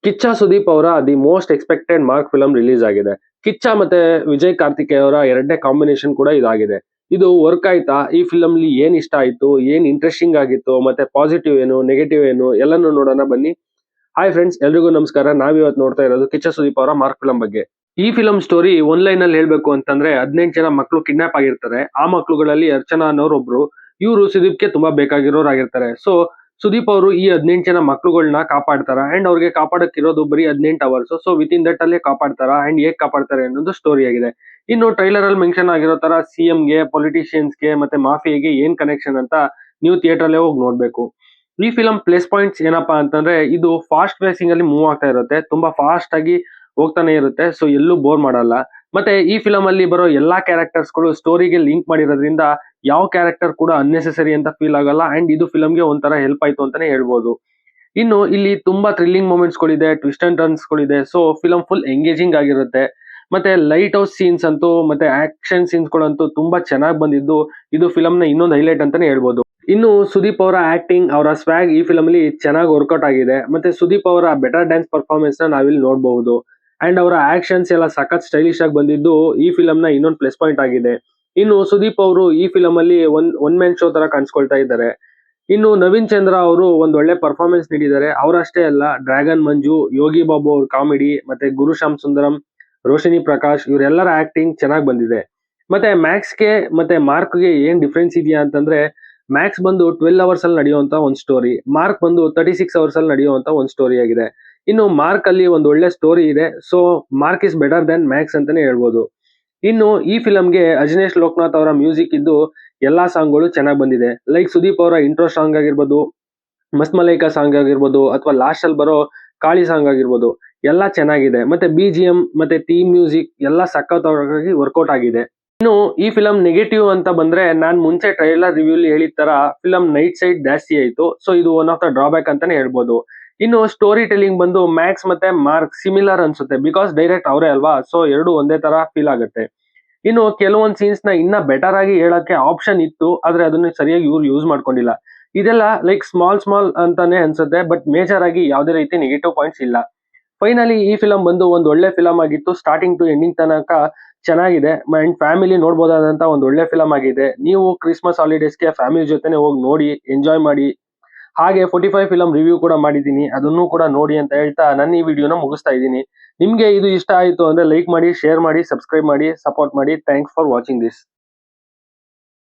ಕಿಚ್ಚ ಸುದೀಪ್ ಅವರ the most expected mark film release ಆಗಿದೆ. ಕಿಚ್ಚ ಮತ್ತೆ ವಿಜಯ್ ಕಾರ್ತಿಕೇಯ ಅವರ ಎರಡನೇ ಕಾಂಬಿನೇಷನ್ ಕೂಡ ಇದಾಗಿದೆ. ಇದು ವರ್ಕ್ ಆಯ್ತಾ? ಈ ಫಿಲಂ ಅಲ್ಲಿ ಏನ್ ಇಷ್ಟ ಆಯ್ತು, ಏನ್ ಇಂಟ್ರೆಸ್ಟಿಂಗ್ ಆಗಿತ್ತು, ಮತ್ತೆ ಪಾಸಿಟಿವ್ ಏನು, ನೆಗೆಟಿವ್ ಏನು ಎಲ್ಲಾನು ನೋಡೋಣ ಬನ್ನಿ. ಹಾಯ್ ಫ್ರೆಂಡ್ಸ್, ಎಲ್ರಿಗೂ ನಮಸ್ಕಾರ. ನಾವಿವತ್ತು ನೋಡ್ತಾ ಇರೋದು ಕಿಚ್ಚ ಸುದೀಪ್ ಅವರ ಮಾರ್ಕ್ ಫಿಲಂ ಬಗ್ಗೆ. ಈ ಫಿಲಂ ಸ್ಟೋರಿ ಒಂದ್ ಲೈನ್ ಅಲ್ಲಿ ಹೇಳ್ಬೇಕು ಅಂತಂದ್ರೆ 18 ಜನ ಮಕ್ಕಳು ಕಿಡ್ನಾಪ್ ಆಗಿರ್ತಾರೆ. ಆ ಮಕ್ಕಳುಗಳಲ್ಲಿ ಅರ್ಚನಾ ಅನ್ನೋರು ಒಬ್ರು. ಇವರು ಸುದೀಪ್ಗೆ ತುಂಬಾ ಬೇಕಾಗಿರೋರಾಗಿರ್ತಾರೆ. ಸೊ ಸುದೀಪ್ ಅವರು ಈ 18 ಜನ ಮಕ್ಳುಗಳನ್ನ ಕಾಪಾಡ್ತಾರ ಅಂಡ್ ಅವ್ರಿಗೆ ಕಾಪಾಡಕ್ಕಿರೋದು ಬರೀ 18 hours. So with in that ಅಲ್ಲೇ ಕಾಪಾಡ್ತಾರ ಅಂಡ್ ಹೇಗ್ ಕಾಪಾಡ್ತಾರೆ ಅನ್ನೋದು ಸ್ಟೋರಿ ಆಗಿದೆ. ಇನ್ನು ಟ್ರೈಲರ್ ಅಲ್ಲಿ ಮೆನ್ಷನ್ ಆಗಿರೋ ತರ ಸಿಎಂ ಗೆ, ಪೊಲಿಟಿಷಿಯನ್ಸ್ ಗೆ ಮತ್ತೆ ಮಾಫಿಯಾಗೆ ಏನ್ ಕನೆಕ್ಷನ್ ಅಂತ ನೀವು ಥಿಯೇಟರ್ ಅಲ್ಲೇ ಹೋಗಿ ನೋಡ್ಬೇಕು. ಈ ಫಿಲಂ ಪ್ಲಸ್ ಪಾಯಿಂಟ್ಸ್ ಏನಪ್ಪಾ ಅಂತಂದ್ರೆ ಇದು ಫಾಸ್ಟ್ ಪೇಸಿಂಗ್ ಅಲ್ಲಿ ಮೂವ್ ಆಗ್ತಾ ಇರುತ್ತೆ. ತುಂಬಾ ಫಾಸ್ಟ್ ಆಗಿ ಹೋಗ್ತಾನೆ ಇರುತ್ತೆ. ಸೊ ಎಲ್ಲೂ ಬೋರ್ ಮಾಡಲ್ಲ. ಮತ್ತೆ ಈ ಫಿಲಂ ಅಲ್ಲಿ ಬರೋ ಎಲ್ಲಾ ಕ್ಯಾರೆಕ್ಟರ್ಸ್ ಗಳು ಸ್ಟೋರಿಗೆ ಲಿಂಕ್ ಮಾಡಿರೋದ್ರಿಂದ ಯಾವ ಕ್ಯಾರೆಕ್ಟರ್ ಕೂಡ ಅನ್ನೆಸೆಸರಿ ಅಂತ ಫೀಲ್ ಆಗಲ್ಲ ಅಂಡ್ ಇದು ಫಿಲಂಗೆ ಒಂಥರ ಹೆಲ್ಪ್ ಆಯ್ತು ಅಂತಾನೆ ಹೇಳ್ಬೋದು. ಇನ್ನು ಇಲ್ಲಿ ತುಂಬಾ ಥ್ರಿಲ್ಲಿಂಗ್ ಮೂಮೆಂಟ್ಸ್ ಗಳಿದೆ, ಟ್ವಿಸ್ಟ್ ಅಂಡ್ ಟರ್ನ್ಸ್ ಗಳಿದೆ. ಸೊ ಫಿಲಂ ಫುಲ್ ಎಂಗೇಜಿಂಗ್ ಆಗಿರುತ್ತೆ. ಮತ್ತೆ ಲೈಟ್ ಹೌಸ್ ಸೀನ್ಸ್ ಅಂತೂ ಮತ್ತೆ ಆಕ್ಷನ್ ಸೀನ್ಸ್ ಗಳಂತೂ ತುಂಬಾ ಚೆನ್ನಾಗಿ ಬಂದಿದ್ದು ಇದು ಫಿಲಂ ನ ಇನ್ನೊಂದು ಹೈಲೈಟ್ ಅಂತಾನೆ ಹೇಳ್ಬೋದು. ಇನ್ನು ಸುದೀಪ್ ಅವರ ಆಕ್ಟಿಂಗ್, ಅವರ ಸ್ವ್ಯಾಗ್ ಈ ಫಿಲಂ ಅಲ್ಲಿ ಚೆನ್ನಾಗಿ ವರ್ಕೌಟ್ ಆಗಿದೆ. ಮತ್ತೆ ಸುದೀಪ್ ಅವರ ಬೆಟರ್ ಡ್ಯಾನ್ಸ್ ಪರ್ಫಾರ್ಮೆನ್ಸ್ ನ ನಾವಿಲ್ಲಿ ನೋಡಬಹುದು ಅಂಡ್ ಅವರ ಆಕ್ಷನ್ಸ್ ಎಲ್ಲ ಸಖತ್ ಸ್ಟೈಲಿಶ್ ಆಗಿ ಬಂದಿದ್ದು ಈ ಫಿಲಂ ನ ಇನ್ನೊಂದು ಪ್ಲಸ್ ಪಾಯಿಂಟ್ ಆಗಿದೆ. ಇನ್ನು ಸುದೀಪ್ ಅವರು ಈ ಫಿಲಂ ಅಲ್ಲಿ ಒನ್ ಮ್ಯಾನ್ ಶೋ ತರ ಕಾಣಿಸ್ಕೊಳ್ತಾ ಇದ್ದಾರೆ. ಇನ್ನು ನವೀನ್ ಚಂದ್ರ ಅವರು ಒಂದ್ ಒಳ್ಳೆ ಪರ್ಫಾರ್ಮೆನ್ಸ್ ನೀಡಿದ್ದಾರೆ. ಅವರಷ್ಟೇ ಅಲ್ಲ, ಡ್ರ್ಯಾಗನ್ ಮಂಜು, ಯೋಗಿ ಬಾಬು ಅವ್ರ ಕಾಮಿಡಿ, ಮತ್ತೆ ಗುರು ಶ್ಯಾಮ್ ಸುಂದರಂ, ರೋಶಿನಿ ಪ್ರಕಾಶ್ ಇವರೆಲ್ಲರ ಆಕ್ಟಿಂಗ್ ಚೆನ್ನಾಗಿ ಬಂದಿದೆ. ಮತ್ತೆ ಮ್ಯಾಕ್ಸ್ ಗೆ ಮತ್ತೆ ಮಾರ್ಕ್ ಗೆ ಏನ್ ಡಿಫ್ರೆನ್ಸ್ ಇದೆಯಾ ಅಂತಂದ್ರೆ ಮ್ಯಾಕ್ಸ್ ಬಂದು 12 ಅವರ್ಸ್ ಅಲ್ಲಿ ನಡೆಯುವಂತ ಒಂದ್ ಸ್ಟೋರಿ, ಮಾರ್ಕ್ ಬಂದು 36 ಅವರ್ಸ್ ಅಲ್ಲಿ ನಡೆಯುವಂತ ಒಂದ್ ಸ್ಟೋರಿ ಆಗಿದೆ. ಇನ್ನು ಮಾರ್ಕ್ ಅಲ್ಲಿ ಒಂದ್ ಒಳ್ಳೆ ಸ್ಟೋರಿ ಇದೆ. So Mark is better than Max ಅಂತಾನೆ ಹೇಳ್ಬೋದು. ಇನ್ನು ಈ ಫಿಲಂಗೆ ಅಜನೇಶ್ ಲೋಕನಾಥ್ ಅವರ ಮ್ಯೂಸಿಕ್ ಇದ್ದು ಎಲ್ಲಾ ಸಾಂಗ್ಗಳು ಚೆನ್ನಾಗಿ ಬಂದಿದೆ. ಲೈಕ್ ಸುದೀಪ್ ಅವರ ಇಂಟ್ರೋ ಸಾಂಗ್ ಆಗಿರ್ಬೋದು, ಮಸ್ತ್ ಮಲೈಕಾ ಸಾಂಗ್ ಆಗಿರ್ಬೋದು, ಅಥವಾ ಲಾಸ್ಟ್ ಅಲ್ಲಿ ಬರೋ ಕಾಳಿ ಸಾಂಗ್ ಆಗಿರ್ಬೋದು, ಎಲ್ಲ ಚೆನ್ನಾಗಿದೆ. ಮತ್ತೆ BGM ಮತ್ತೆ ಥೀಮ್ ಮ್ಯೂಸಿಕ್ ಎಲ್ಲ ಸಖತ್ತಾಗಿ ವರ್ಕೌಟ್ ಆಗಿದೆ. ಇನ್ನು ಈ ಫಿಲಂ ನೆಗೆಟಿವ್ ಅಂತ ಬಂದ್ರೆ ನಾನ್ ಮುಂಚೆ ಟ್ರೈಲರ್ ರಿವ್ಯೂ ಹೇಳಿದ ತರ ಫಿಲಂ ನೈಟ್ ಸೈಡ್ ಜಾಸ್ತಿ ಆಯ್ತು. ಸೊ ಇದು ಒನ್ ಆಫ್ ದ ಡ್ರಾಬ್ಯಾಕ್ ಅಂತಾನೆ ಹೇಳ್ಬೋದು. ಇನ್ನು ಸ್ಟೋರಿ ಟೆಲ್ಲಿಂಗ್ ಬಂದು ಮ್ಯಾಕ್ಸ್ ಮತ್ತೆ ಮಾರ್ಕ್ ಸಿಮಿಲರ್ ಅನ್ಸುತ್ತೆ, ಬಿಕಾಸ್ ಡೈರೆಕ್ಟ್ ಅವರೇ ಅಲ್ವಾ. ಸೊ ಎರಡು ಒಂದೇ ತರ ಫೀಲ್ ಆಗುತ್ತೆ. ಇನ್ನು ಕೆಲವೊಂದ್ ಸೀನ್ಸ್ ನ ಇನ್ನ ಬೆಟರ್ ಆಗಿ ಹೇಳಕ್ಕೆ ಆಪ್ಷನ್ ಇತ್ತು, ಆದ್ರೆ ಅದನ್ನ ಸರಿಯಾಗಿ ಇವ್ರು ಯೂಸ್ ಮಾಡ್ಕೊಂಡಿಲ್ಲ. ಇದೆಲ್ಲ ಲೈಕ್ ಸ್ಮಾಲ್ ಅಂತಾನೆ ಅನ್ಸುತ್ತೆ, ಬಟ್ ಮೇಜರ್ ಆಗಿ ಯಾವುದೇ ರೀತಿ ನೆಗೆಟಿವ್ ಪಾಯಿಂಟ್ಸ್ ಇಲ್ಲ. ಫೈನಲಿ ಈ ಫಿಲಂ ಬಂದು ಒಂದ್ ಒಳ್ಳೆ ಫಿಲಂ ಆಗಿತ್ತು. ಸ್ಟಾರ್ಟಿಂಗ್ ಟು ಎಂಡಿಂಗ್ ತನಕ ಚೆನ್ನಾಗಿದೆ ಅಂಡ್ ಫ್ಯಾಮಿಲಿ ನೋಡ್ಬೋದಾದಂತ ಒಂದ್ ಒಳ್ಳೆ ಫಿಲಂ ಆಗಿದೆ. ನೀವು ಕ್ರಿಸ್ಮಸ್ ಹಾಲಿಡೇಸ್ಗೆ ಫ್ಯಾಮಿಲಿ ಜೊತೆನೆ ಹೋಗಿ ನೋಡಿ ಎಂಜಾಯ್ ಮಾಡಿ. ಹಾಗೆ 45 ಫಿಲಂ ರಿವ್ಯೂ ಕೂಡ ಮಾಡಿದ್ದೀನಿ, ಅದನ್ನು ಕೂಡ ನೋಡಿ ಅಂತ ಹೇಳ್ತಾ ನನ್ನ ಈ ವಿಡಿಯೋನ ಮುಗಿಸ್ತಾ ಇದ್ದೀನಿ. ನಿಮ್ಗೆ ಇದು ಇಷ್ಟ ಆಯ್ತು ಅಂದ್ರೆ ಲೈಕ್ ಮಾಡಿ, ಶೇರ್ ಮಾಡಿ, ಸಬ್ಸ್ಕ್ರೈಬ್ ಮಾಡಿ, ಸಪೋರ್ಟ್ ಮಾಡಿ. Thanks for watching this.